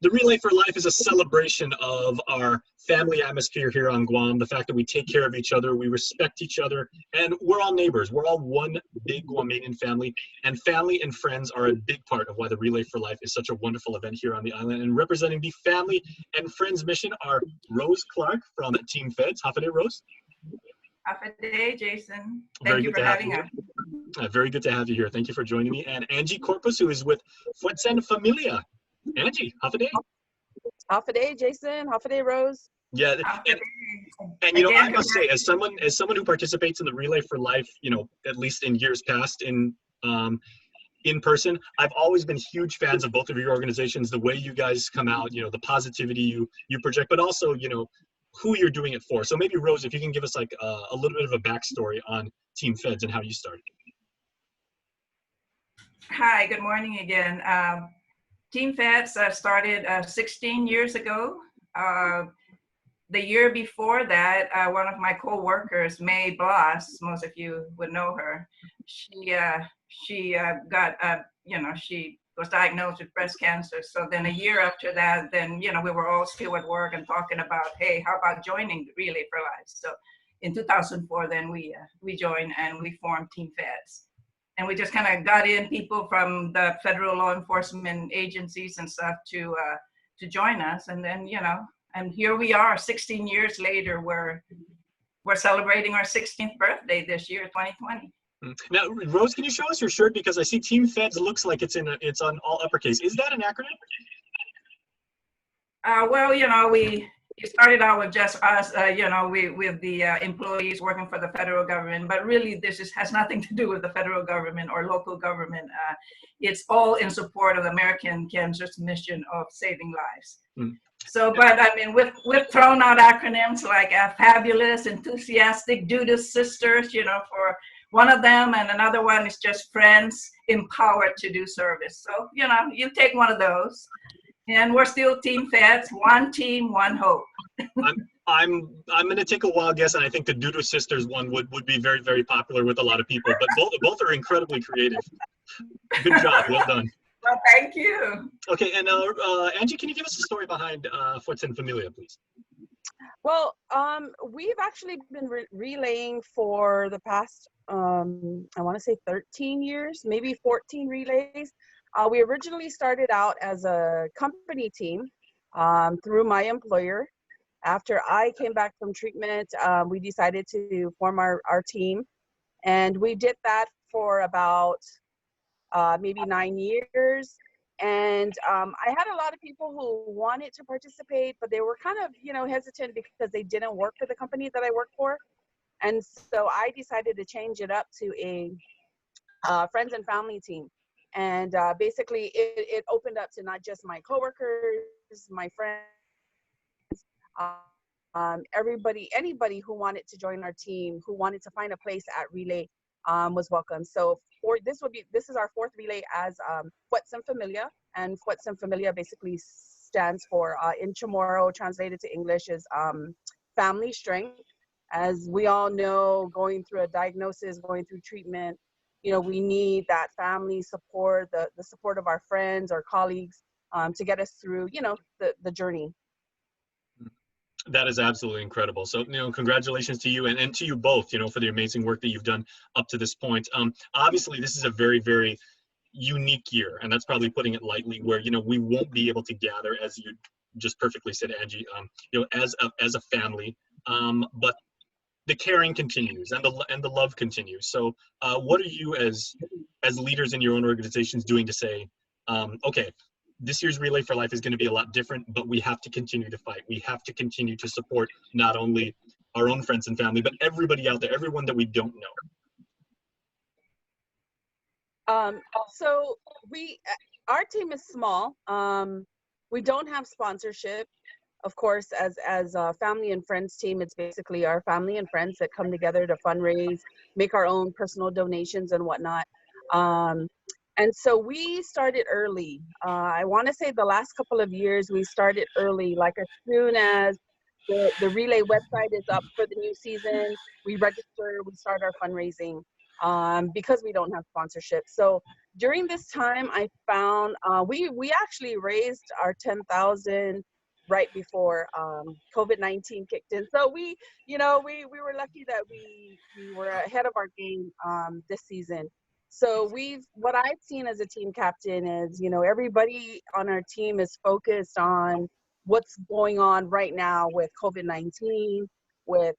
The Relay for Life is a celebration of our family atmosphere here on Guam, the fact that we take care of each other, we respect each other, and we're all neighbors. We're all one big Guamanian family, and family and friends are a big part of why the Relay for Life is such a wonderful event here on the island. And representing the family and friends mission are Rose Clark from Team Feds. Hafade, Rose. Half a day, Jason. Very Thank you good for to have having you us. here. Very good to have you here. Thank you for joining me. And Angie Corpus, who is with Fuetsen Familia. Angie, Hafade. Half a day, Jason. Half a day, Rose. Yeah, Half a day. and you know, Again, I must say, as someone who participates in the Relay for Life, you know, at least in years past in person, I've always been huge fans of both of your organizations. The way you guys come out, you know, the positivity you project, but also, you know, who you're doing it for. So maybe Rose, if you can give us like a little bit of a backstory on Team Feds and how you started. Hi, good morning again. Team Feds started 16 years ago. The year before that, one of my co-workers, May Bloss, most of you would know her, she got, she was diagnosed with breast cancer. So then a year after that, then, you know, we were all still at work and talking about, hey, how about joining the Relay for Life? So in 2004, then we joined and we formed Team Feds. And we just kind of got in people from the federal law enforcement agencies and stuff to join us. And then, you know, and here we are 16 years later, we're celebrating our 16th birthday this year, 2020. Now, Rose, can you show us your shirt? Because I see Team Feds looks like it's on all uppercase. Is that an acronym? Well, you know, we started out with just us, you know, with the employees working for the federal government, but really this has nothing to do with the federal government or local government. It's all in support of the American Cancer's mission of saving lives. So, but I mean, we've thrown out acronyms like fabulous, enthusiastic, dudeous sisters, you know, for one of them, and another one is just friends, empowered to do service. So, you know, you take one of those. And we're still Team Feds, one team, one hope. I'm going to take a wild guess, and I think the Dudu Sisters one would be very, very popular with a lot of people. But both are incredibly creative. Good job, well done. Well, thank you. Okay, and Angie, can you give us a story behind Fuetsen Familia, please? Well, we've actually been relaying for the past, I want to say 13 years, maybe 14 relays. We originally started out as a company team through my employer. After I came back from treatment, we decided to form our team. And we did that for about maybe 9 years. And I had a lot of people who wanted to participate, but they were kind of, you know, hesitant because they didn't work for the company that I worked for. And so I decided to change it up to a friends and family team. And basically, it opened up to not just my coworkers, my friends, anybody who wanted to join our team, who wanted to find a place at Relay, was welcome. So this is our fourth relay as Fuetsen Familia, and Fuetsen Familia basically stands for in Chamorro, translated to English, is family strength. As we all know, going through a diagnosis, going through treatment, you know, we need that family support, the support of our friends, our colleagues, to get us through, you know, the journey. That is absolutely incredible. So, you know, congratulations to you and to you both, you know, for the amazing work that you've done up to this point. Obviously, this is a very, very unique year, and that's probably putting it lightly, where, you know, we won't be able to gather, as you just perfectly said, Angie, you know, as a family, but the caring continues and the love continues. So what are you as leaders in your own organizations doing to say, okay, this year's Relay for Life is going to be a lot different, but we have to continue to fight. We have to continue to support not only our own friends and family, but everybody out there, everyone that we don't know. So our team is small. We don't have sponsorship. Of course, as a family and friends team, it's basically our family and friends that come together to fundraise, make our own personal donations and whatnot. And so we started early. I want to say the last couple of years, we started early, like as soon as the Relay website is up for the new season, we register, we start our fundraising because we don't have sponsorship. So during this time, I found we actually raised our 10,000 right before COVID-19 kicked in. So we were lucky that we were ahead of our game this season. So what I've seen as a team captain is, everybody on our team is focused on what's going on right now with COVID-19, with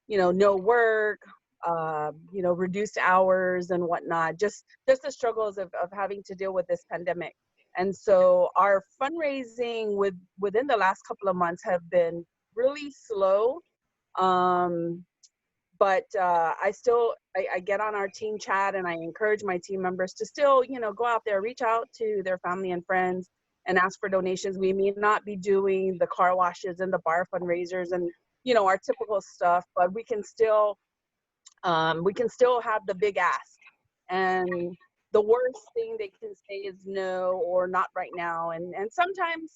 no work, reduced hours and whatnot, just the struggles of having to deal with this pandemic. And so our fundraising within the last couple of months have been really slow. But I get on our team chat and I encourage my team members to still, go out there, reach out to their family and friends and ask for donations. We may not be doing the car washes and the bar fundraisers and, our typical stuff, but we can still have the big ask. And the worst thing they can say is no or not right now. And sometimes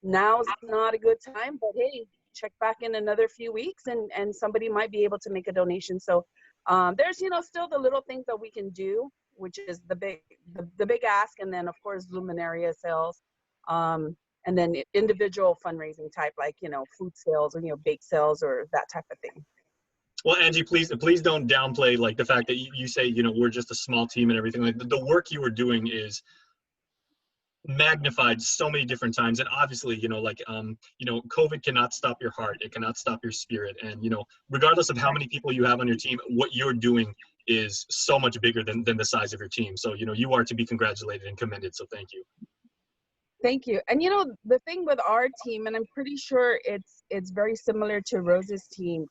now's not a good time, but hey, check back in another few weeks and somebody might be able to make a donation. So there's, still the little things that we can do, which is the big ask. And then of course, Luminaria sales. And then individual fundraising type, like, food sales or, bake sales or that type of thing. Well, Angie, please don't downplay like the fact that you say, we're just a small team and everything. Like the work you were doing is magnified so many different times. And obviously, COVID cannot stop your heart. It cannot stop your spirit. And, regardless of how many people you have on your team, what you're doing is so much bigger than the size of your team. So, you are to be congratulated and commended. So thank you. Thank you. And the thing with our team, and I'm pretty sure it's very similar to Rose's team.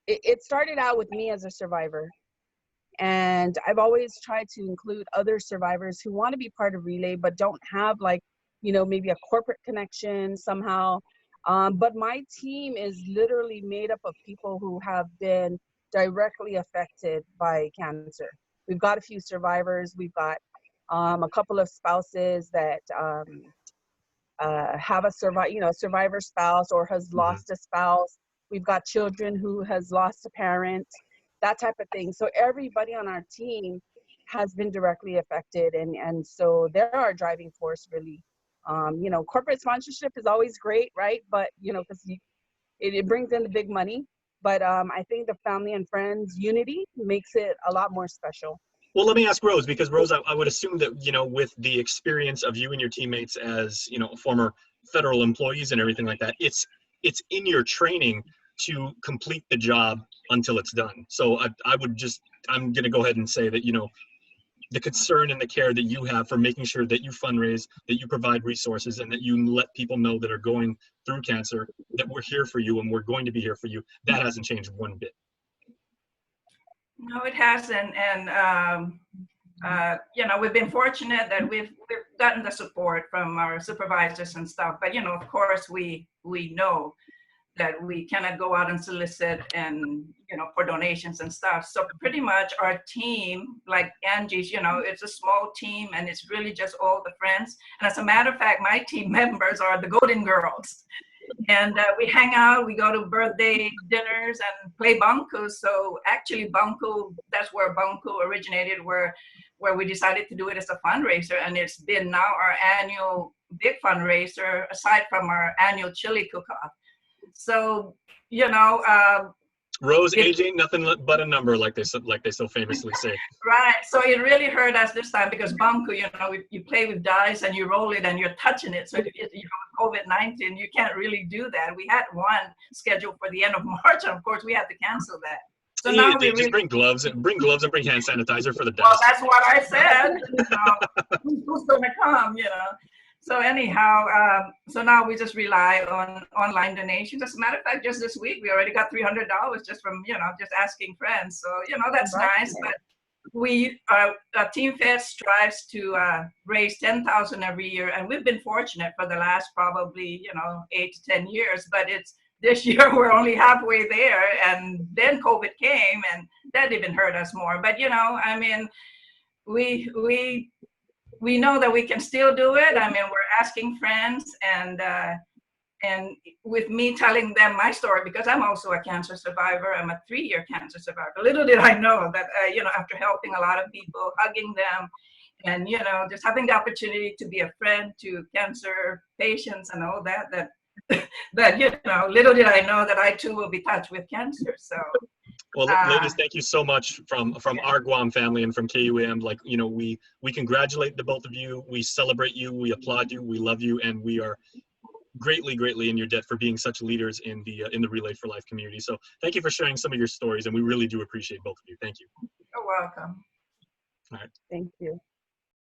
It started out with me as a survivor, and I've always tried to include other survivors who want to be part of Relay but don't have maybe a corporate connection somehow. But my team is literally made up of people who have been directly affected by cancer. We've got a few survivors. We've got a couple of spouses that have a survivor spouse or has lost a spouse. We've got children who has lost a parent, that type of thing. So everybody on our team has been directly affected. And so they're our driving force, really. Corporate sponsorship is always great, right? But, because it brings in the big money. But I think the family and friends unity makes it a lot more special. Well, let me ask Rose, because Rose, I would assume that, with the experience of you and your teammates as, former federal employees and everything like that, it's in your training to complete the job until it's done. So I'm going to go ahead and say that, the concern and the care that you have for making sure that you fundraise, that you provide resources, and that you let people know that are going through cancer, that we're here for you and we're going to be here for you, that hasn't changed one bit. No, it hasn't. And, we've been fortunate that we've gotten the support from our supervisors and stuff. But, of course, we know that we cannot go out and solicit and, for donations and stuff. So pretty much our team, like Angie's, it's a small team and it's really just all the friends. And as a matter of fact, my team members are the Golden Girls. And we hang out, we go to birthday dinners and play bunco. So actually bunco, that's where bunco originated, where we decided to do it as a fundraiser. And it's been now our annual big fundraiser, aside from our annual chili cook-off. So, Rose, age ain't nothing but a number, like they so famously say. Right. So it really hurt us this time because bunco, you play with dice and you roll it and you're touching it. So if COVID-19, you can't really do that. We had one scheduled for the end of March, and of course we had to cancel that. So now we just bring gloves and bring hand sanitizer for the dice. Well, that's what I said. Who's gonna come? So anyhow, so now we just rely on online donations. As a matter of fact, just this week, we already got $300 just from, just asking friends. So, that's nice. But Team Fed strives to raise 10,000 every year. And we've been fortunate for the last probably, 8 to 10 years. But this year, we're only halfway there. And then COVID came and that even hurt us more. But, we know that we can still do it. We're asking friends, and and with me telling them my story, because I'm also a cancer survivor, I'm a 3-year cancer survivor. Little did I know that, after helping a lot of people, hugging them, and, just having the opportunity to be a friend to cancer patients and all that, little did I know that I too will be touched with cancer. So, well, ladies, thank you so much from our Guam family and from KUAM. Like, we congratulate the both of you. We celebrate you. We applaud you. We love you, and we are greatly in your debt for being such leaders in the Relay for Life community. So thank you for sharing some of your stories, and we really do appreciate both of you. Thank you. You're welcome. All right. Thank you.